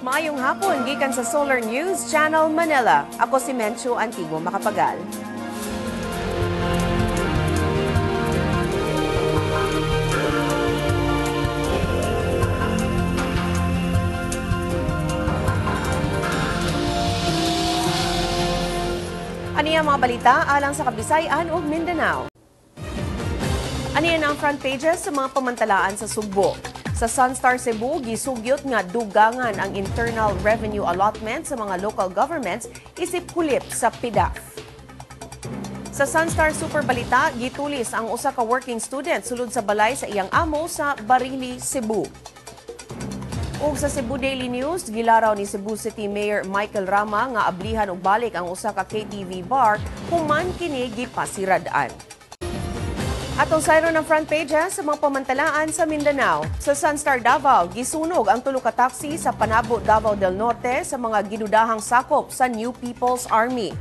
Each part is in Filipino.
Maayong hapon, gikan sa Solar News Channel Manila. Ako si Mencho Antigua Macapagal. Aniya mga balita alang sa Kabisayan ug Mindanao. Aniya ang front pages sa mga pamantalaan sa Sugbo. Sa Sunstar Cebu, gisugyot nga dugangan ang internal revenue allotment sa mga local governments isip kulip sa PIDAF. Sa Sunstar Super Balita, gitulis ang usa ka working student sulod sa balay sa iyang amo sa Barili, Cebu. Ug sa Cebu Daily News, gilaraw ni Cebu City Mayor Michael Rama nga ablihan og balik ang usa ka KTV bar human kini gipasiradaan. Atong sayro ng front pages sa mga pamantalaan sa Mindanao. Sa Sunstar Davao, gisunog ang tulo ka taxi sa Panabo, Davao del Norte sa mga ginudahang sakop sa New People's Army.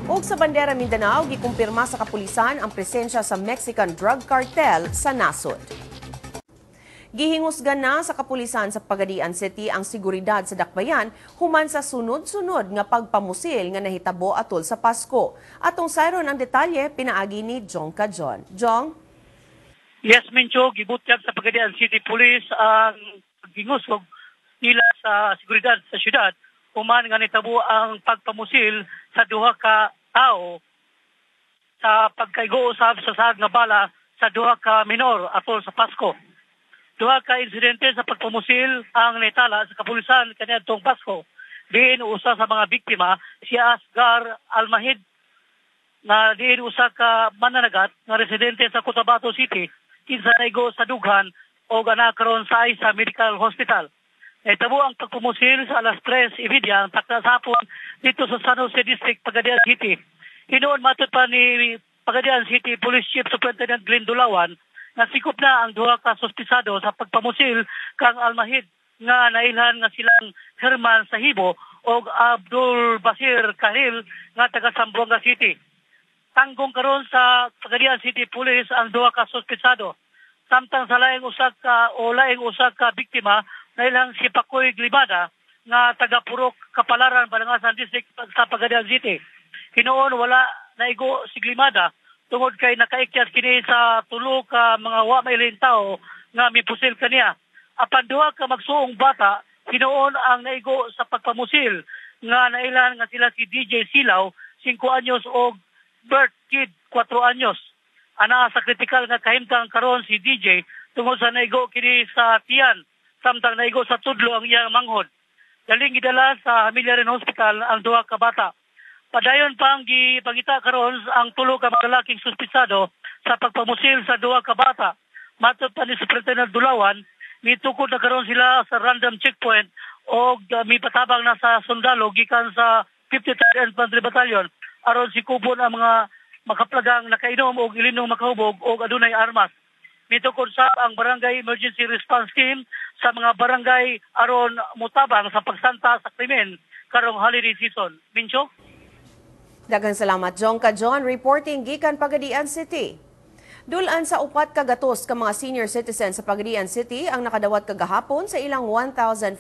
Ug sa Bandera Mindanao, gikumpirma sa kapulisan ang presensya sa Mexican drug cartel sa nasod. Gihingusgan na sa kapulisan sa Pagadian City ang seguridad sa dakbayan human sa sunod-sunod nga pagpamusil nga nahitabo atol sa Pasko. Atong sayron ang detalye pinaagi ni Jong Kajon. Jong? Yes, Mincho, gibutyag sa Pagadian City Police ang gingusog nila sa seguridad sa syudad human nga nahitabo ang pagpamusil sa duha ka tao sa pagkaigo-usab sa sahag nga bala sa duha ka minor atol sa Pasko. Duha ka insidente sa pagpamusil ang naitala sa kapulisan kaniadtong Pasko. Diin usa sa mga biktima si Asgar Almahid na diin usa ka mananagat nga residente sa Cotabato City kinsa naigo sa dughan o anak karon sa isa medical hospital. Naitabo ang pagpamusil sa alas 3:30 ang takda sa hapon dito sa San Jose District, Pagadian City. Hinoon matod pa ni Pagadian City Police Chief Superintendent Glenn Dulawan nasikop na ang duha ka suspisado sa pagpamusil kang Almahid nga nailhan nga silang Herman Sahibo o Abdul Basir Kahil nga taga Zamboanga City. Tanggong karon sa Pagadian City Police ang duha ka suspisado. Samtang sa laing usa ka biktima nailhan si Pakoy Glibada nga taga Purok Kapalaran, Balangasan District sa Pagadian City. Hinoon wala naigo si Glimada tungod kay nakaikyas kini sa tulo ka mga wa mailin tao nga mipusil kaniya. Apan duha ka magsuong bata hinoon ang naigo sa pagpamusil nga nailan nga sila si DJ Silaw 5 anyos o Bert Kid 4 anyos. Ana sa kritikal nga kahimtang karon si DJ tungod sa naigo kini sa tiyan samtang naigo sa tudlo ang iyang manghod. Daling gidala sa Miliarin Hospital ang duha ka bata. Padayon pang gipangita karon ang tulo ka lalaking suspisado sa pagpamusil sa duha ka bata. Matod pa ni Superintendent Dulawan, mitukod na karon sila sa random checkpoint o mipatabang na sa sundalo gikan sa 53rd Infantry Battalion aron sikubon ang mga makaplagang nakainom o ilinong makahubog o adunay armas. Mitukod sa ang Barangay Emergency Response Team sa mga barangay aron mutabang sa pagsanta sa krimen karong holiday season. Mincho? Daghang salamat, Jong Kajon, reporting gikan Pagadian City. Dulan sa upat ka gatos ka mga senior citizens sa Pagadian City ang nakadawat kagahapon sa ilang 1,500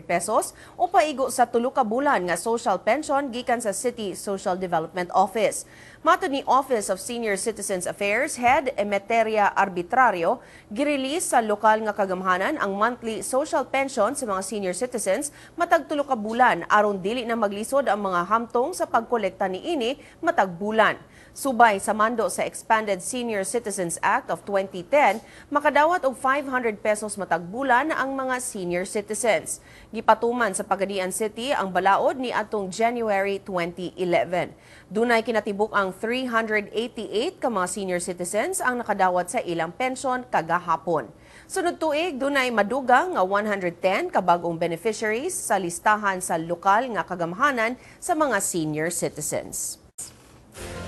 pesos o paigo sa 3 ka bulan nga social pension gikan sa City Social Development Office. Matod ni Office of Senior Citizens Affairs Head Emeteria Arbitrario, girelease sa lokal nga kagamhanan ang monthly social pension sa mga senior citizens matag 3 ka bulan aron dili na maglisod ang mga hamtong sa pagkolekta niini matag bulan. Subay sa mando sa Expanded Senior Citizens Act of 2010, makadawat og 500 pesos matag bulan ang mga senior citizens. Gipatuman sa Pagadian City ang balaod ni atong January 2011. Dunay kinatibuk ang 388 ka mga senior citizens ang nakadawat sa ilang pensyon kagahapon. Sunod tuig, dunay madugang nga 110 ka bag-ong beneficiaries sa listahan sa lokal nga kagamhanan sa mga senior citizens.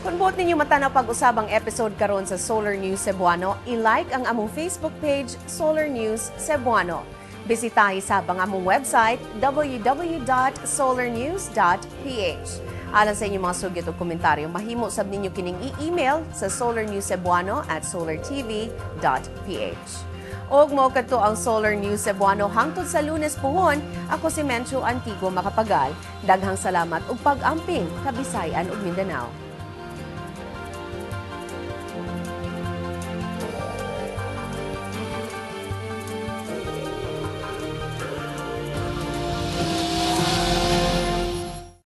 Kung buot ninyo matanaw pag-usabang episode karon sa Solar News Cebuano, i-like ang among Facebook page Solar News Cebuano. Bisitahi sa among website www.solarnews.ph. Alang sa inyong mga sugyot o komentaryo, mahimo sab ninyo kining i-email sa solarnewscebuano@solartv.ph. Og mao kadto ang Solar News Cebuano hangtod sa Lunes puhon. Ako si Mencho Antigua Makapagal. Daghang salamat ug pag-amping ka Bisayan ug Mindanao.